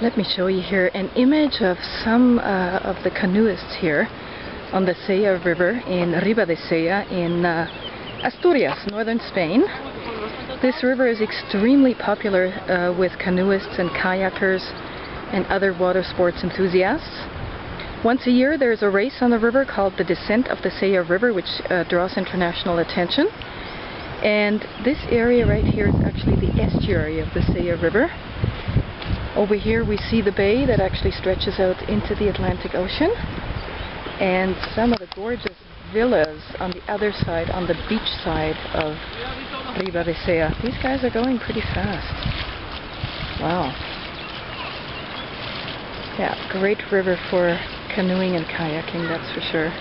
Let me show you here an image of some of the canoeists here on the Sella River in Riba de Sella in Asturias, northern Spain. This river is extremely popular with canoeists and kayakers and other water sports enthusiasts. Once a year there's a race on the river called the Descent of the Sella River, which draws international attention. And this area right here is actually the estuary of the Sella River. Over here we see the bay that actually stretches out into the Atlantic Ocean, and some of the gorgeous villas on the other side, on the beach side of Riba de Sella. These guys are going pretty fast. Wow. Yeah, great river for canoeing and kayaking, that's for sure.